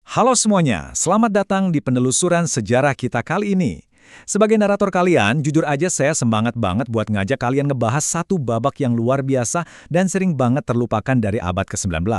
Halo semuanya, selamat datang di penelusuran sejarah kita kali ini. Sebagai narator kalian, jujur aja saya semangat banget buat ngajak kalian ngebahas satu babak yang luar biasa dan sering banget terlupakan dari abad ke-19.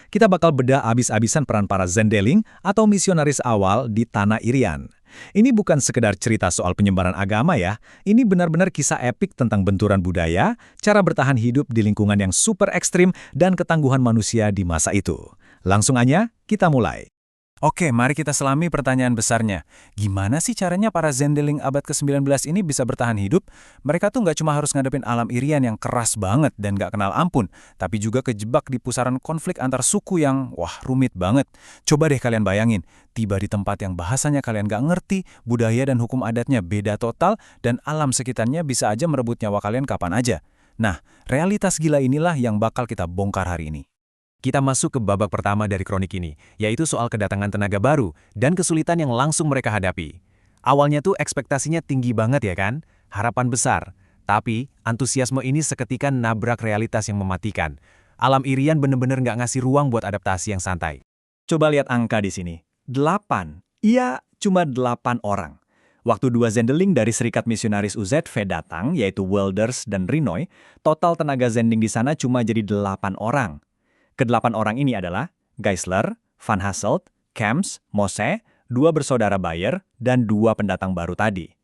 Kita bakal bedah abis-abisan peran para Zendeling atau misionaris awal di Tanah Irian. Ini bukan sekedar cerita soal penyebaran agama ya, ini benar-benar kisah epik tentang benturan budaya, cara bertahan hidup di lingkungan yang super ekstrim, dan ketangguhan manusia di masa itu. Langsung aja, kita mulai. Oke, mari kita selami pertanyaan besarnya. Gimana sih caranya para Zendeling abad ke-19 ini bisa bertahan hidup? Mereka tuh nggak cuma harus ngadepin alam Irian yang keras banget dan nggak kenal ampun, tapi juga kejebak di pusaran konflik antar suku yang, rumit banget. Coba deh kalian bayangin, tiba di tempat yang bahasanya kalian nggak ngerti, budaya dan hukum adatnya beda total, dan alam sekitarnya bisa aja merebut nyawa kalian kapan aja. Nah, realitas gila inilah yang bakal kita bongkar hari ini. Kita masuk ke babak pertama dari kronik ini, yaitu soal kedatangan tenaga baru dan kesulitan yang langsung mereka hadapi. Awalnya tuh ekspektasinya tinggi banget ya kan? Harapan besar. Tapi, antusiasme ini seketika nabrak realitas yang mematikan. Alam Irian bener-bener nggak ngasih ruang buat adaptasi yang santai. Coba lihat angka di sini. 8. Iya, cuma 8 orang. Waktu dua Zendeling dari Serikat Misionaris UZV datang, yaitu Welders dan Rinoy, total tenaga Zending di sana cuma jadi 8 orang. Kedelapan orang ini adalah Geisler, Van Hasselt, Camps, Mose, 2 bersaudara Bayer, dan 2 pendatang baru tadi.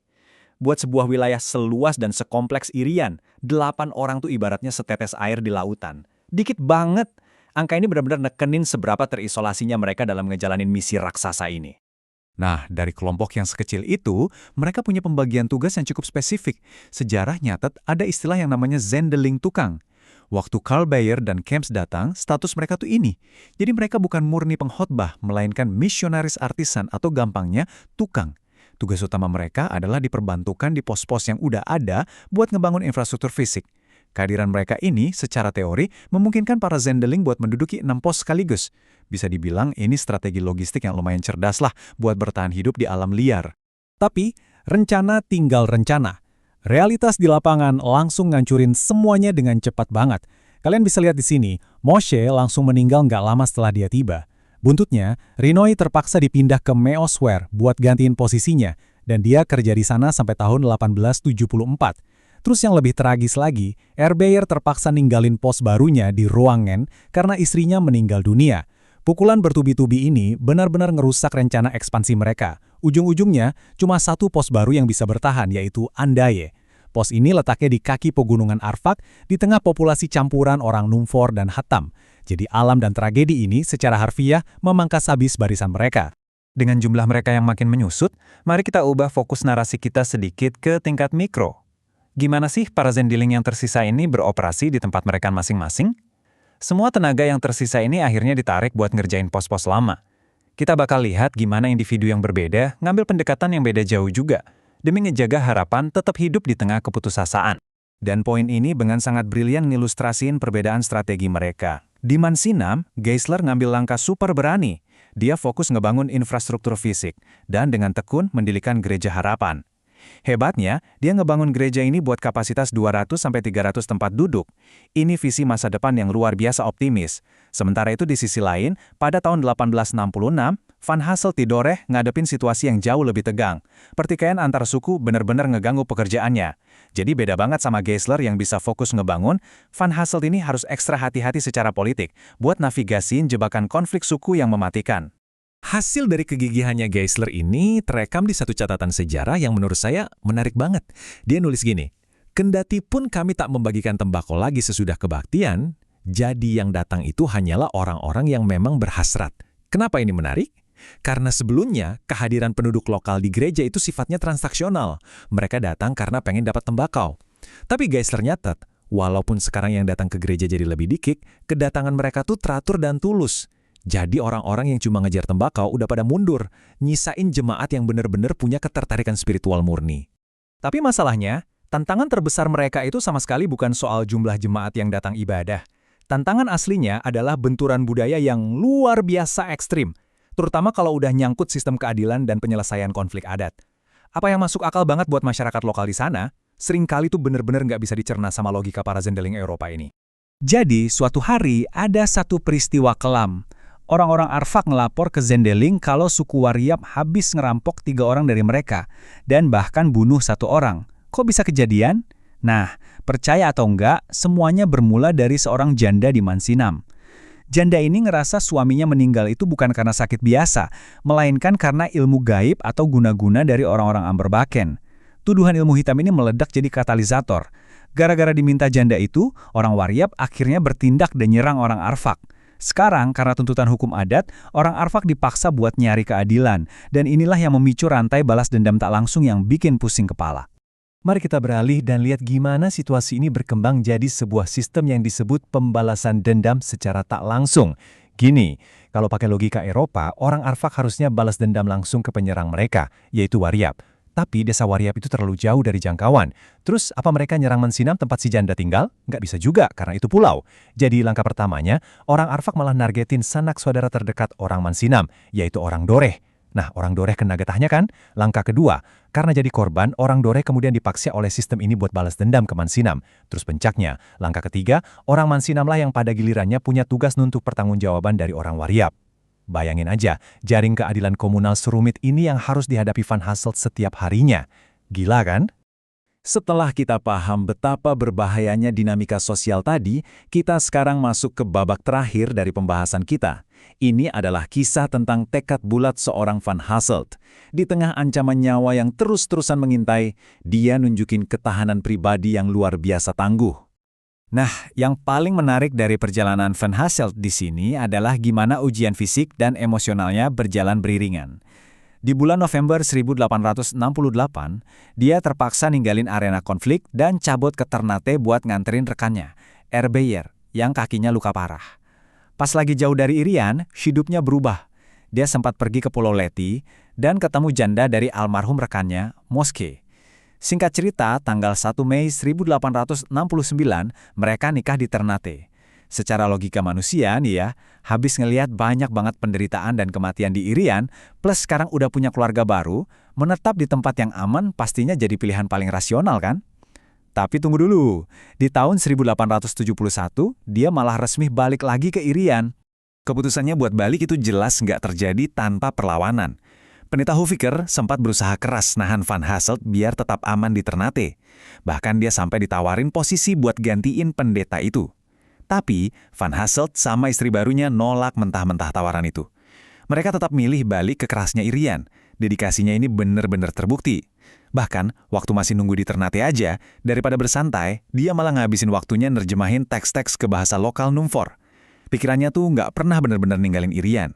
Buat sebuah wilayah seluas dan sekompleks Irian, 8 orang tuh ibaratnya setetes air di lautan. Dikit banget. Angka ini benar-benar nekenin seberapa terisolasinya mereka dalam ngejalanin misi raksasa ini. Nah, dari kelompok yang sekecil itu, mereka punya pembagian tugas yang cukup spesifik. Sejarah nyatet ada istilah yang namanya Zendeling tukang. Waktu Karl Bayer dan Camps datang, status mereka tuh ini. Jadi mereka bukan murni pengkhotbah, melainkan misionaris artisan atau gampangnya tukang. Tugas utama mereka adalah diperbantukan di pos-pos yang udah ada buat ngebangun infrastruktur fisik. Kehadiran mereka ini secara teori memungkinkan para Zendeling buat menduduki 6 pos sekaligus. Bisa dibilang ini strategi logistik yang lumayan cerdas lah buat bertahan hidup di alam liar. Tapi, rencana tinggal rencana. Realitas di lapangan langsung ngancurin semuanya dengan cepat banget. Kalian bisa lihat di sini, Moshe langsung meninggal nggak lama setelah dia tiba. Buntutnya, Rinoy terpaksa dipindah ke Meoswer buat gantiin posisinya, dan dia kerja di sana sampai tahun 1874. Terus yang lebih tragis lagi, Bayer terpaksa ninggalin pos barunya di Ruangen karena istrinya meninggal dunia. Pukulan bertubi-tubi ini benar-benar ngerusak rencana ekspansi mereka. Ujung-ujungnya, cuma satu pos baru yang bisa bertahan, yaitu Andaye. Pos ini letaknya di kaki pegunungan Arfak, di tengah populasi campuran orang Numfor dan Hatam. Jadi alam dan tragedi ini secara harfiah memangkas habis barisan mereka. Dengan jumlah mereka yang makin menyusut, mari kita ubah fokus narasi kita sedikit ke tingkat mikro. Gimana sih para Zendeling yang tersisa ini beroperasi di tempat mereka masing-masing? Semua tenaga yang tersisa ini akhirnya ditarik buat ngerjain pos-pos lama. Kita bakal lihat gimana individu yang berbeda ngambil pendekatan yang beda jauh juga, demi ngejaga harapan tetap hidup di tengah keputusasaan. Dan poin ini dengan sangat brilian ngilustrasiin perbedaan strategi mereka. Di Mansinam, Geisler ngambil langkah super berani. Dia fokus ngebangun infrastruktur fisik, dan dengan tekun mendirikan gereja harapan. Hebatnya, dia ngebangun gereja ini buat kapasitas 200-300 tempat duduk. Ini visi masa depan yang luar biasa optimis. Sementara itu di sisi lain, pada tahun 1866, Van Hasselt Tidore ngadepin situasi yang jauh lebih tegang. Pertikaian antar suku benar-benar ngeganggu pekerjaannya. Jadi beda banget sama Geisler yang bisa fokus ngebangun, Van Hasselt ini harus ekstra hati-hati secara politik buat navigasiin jebakan konflik suku yang mematikan. Hasil dari kegigihannya Geisler ini terekam di satu catatan sejarah yang menurut saya menarik banget. Dia nulis gini, "Kendati pun kami tak membagikan tembakau lagi sesudah kebaktian, jadi yang datang itu hanyalah orang-orang yang memang berhasrat." Kenapa ini menarik? Karena sebelumnya, kehadiran penduduk lokal di gereja itu sifatnya transaksional. Mereka datang karena pengen dapat tembakau. Tapi Geisler nyatet, walaupun sekarang yang datang ke gereja jadi lebih dikit, kedatangan mereka tuh teratur dan tulus. Jadi orang-orang yang cuma ngejar tembakau udah pada mundur, nyisain jemaat yang benar-benar punya ketertarikan spiritual murni. Tapi masalahnya, tantangan terbesar mereka itu sama sekali bukan soal jumlah jemaat yang datang ibadah. Tantangan aslinya adalah benturan budaya yang luar biasa ekstrim, terutama kalau udah nyangkut sistem keadilan dan penyelesaian konflik adat. Apa yang masuk akal banget buat masyarakat lokal di sana, seringkali tuh benar-benar nggak bisa dicerna sama logika para Zendeling Eropa ini. Jadi, suatu hari ada satu peristiwa kelam. Orang-orang Arfak ngelapor ke Zendeling kalau suku Waryap habis ngerampok 3 orang dari mereka, dan bahkan bunuh 1 orang. Kok bisa kejadian? Nah, percaya atau enggak, semuanya bermula dari seorang janda di Mansinam. Janda ini ngerasa suaminya meninggal itu bukan karena sakit biasa, melainkan karena ilmu gaib atau guna-guna dari orang-orang Amberbaken. Tuduhan ilmu hitam ini meledak jadi katalisator. Gara-gara diminta janda itu, orang Waryap akhirnya bertindak dan nyerang orang Arfak. Sekarang, karena tuntutan hukum adat, orang Arfak dipaksa buat nyari keadilan, dan inilah yang memicu rantai balas dendam tak langsung yang bikin pusing kepala. Mari kita beralih dan lihat gimana situasi ini berkembang jadi sebuah sistem yang disebut pembalasan dendam secara tak langsung. Gini, kalau pakai logika Eropa, orang Arfak harusnya balas dendam langsung ke penyerang mereka, yaitu Waryap. Tapi desa Waryap itu terlalu jauh dari jangkauan. Terus apa mereka nyerang Mansinam tempat si janda tinggal? Nggak bisa juga, karena itu pulau. Jadi langkah pertamanya, orang Arfak malah nargetin sanak saudara terdekat orang Mansinam, yaitu orang Doreh. Nah, orang Doreh kena getahnya kan? Langkah kedua, karena jadi korban, orang Doreh kemudian dipaksa oleh sistem ini buat balas dendam ke Mansinam. Terus pencaknya, langkah ketiga, orang Mansinamlah yang pada gilirannya punya tugas nuntut pertanggungjawaban dari orang Waryap. Bayangin aja, jaring keadilan komunal serumit ini yang harus dihadapi Van Hasselt setiap harinya. Gila kan? Setelah kita paham betapa berbahayanya dinamika sosial tadi, kita sekarang masuk ke babak terakhir dari pembahasan kita. Ini adalah kisah tentang tekad bulat seorang Van Hasselt. Di tengah ancaman nyawa yang terus-terusan mengintai, dia nunjukin ketahanan pribadi yang luar biasa tangguh. Nah, yang paling menarik dari perjalanan Van Hasselt di sini adalah gimana ujian fisik dan emosionalnya berjalan beriringan. Di bulan November 1868, dia terpaksa ninggalin arena konflik dan cabut ke Ternate buat nganterin rekannya, Erbeyer, yang kakinya luka parah. Pas lagi jauh dari Irian, hidupnya berubah. Dia sempat pergi ke Pulau Leti dan ketemu janda dari almarhum rekannya, Moske. Singkat cerita, tanggal 1 Mei 1869, mereka nikah di Ternate. Secara logika manusia nih ya, habis ngelihat banyak banget penderitaan dan kematian di Irian, plus sekarang udah punya keluarga baru, menetap di tempat yang aman pastinya jadi pilihan paling rasional kan? Tapi tunggu dulu, di tahun 1871, dia malah resmi balik lagi ke Irian. Keputusannya buat balik itu jelas nggak terjadi tanpa perlawanan. Pendeta Hufeker sempat berusaha keras nahan Van Hasselt biar tetap aman di Ternate. Bahkan dia sampai ditawarin posisi buat gantiin pendeta itu. Tapi Van Hasselt sama istri barunya nolak mentah-mentah tawaran itu. Mereka tetap milih balik ke kerasnya Irian. Dedikasinya ini bener-bener terbukti. Bahkan, waktu masih nunggu di Ternate aja, daripada bersantai, dia malah ngabisin waktunya nerjemahin teks-teks ke bahasa lokal Numfor. Pikirannya tuh nggak pernah bener-bener ninggalin Irian.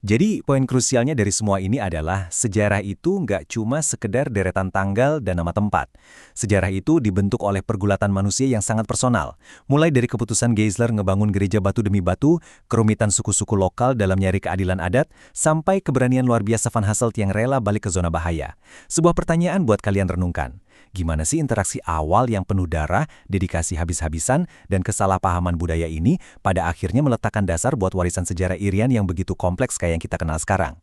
Jadi, poin krusialnya dari semua ini adalah sejarah itu nggak cuma sekedar deretan tanggal dan nama tempat. Sejarah itu dibentuk oleh pergulatan manusia yang sangat personal. Mulai dari keputusan Geisler ngebangun gereja batu demi batu, kerumitan suku-suku lokal dalam nyari keadilan adat, sampai keberanian luar biasa Van Hasselt yang rela balik ke zona bahaya. Sebuah pertanyaan buat kalian renungkan. Gimana sih interaksi awal yang penuh darah, dedikasi habis-habisan, dan kesalahpahaman budaya ini pada akhirnya meletakkan dasar buat warisan sejarah Irian yang begitu kompleks kayak yang kita kenal sekarang?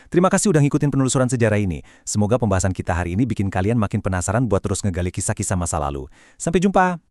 Terima kasih udah ngikutin penelusuran sejarah ini. Semoga pembahasan kita hari ini bikin kalian makin penasaran buat terus ngegali kisah-kisah masa lalu. Sampai jumpa!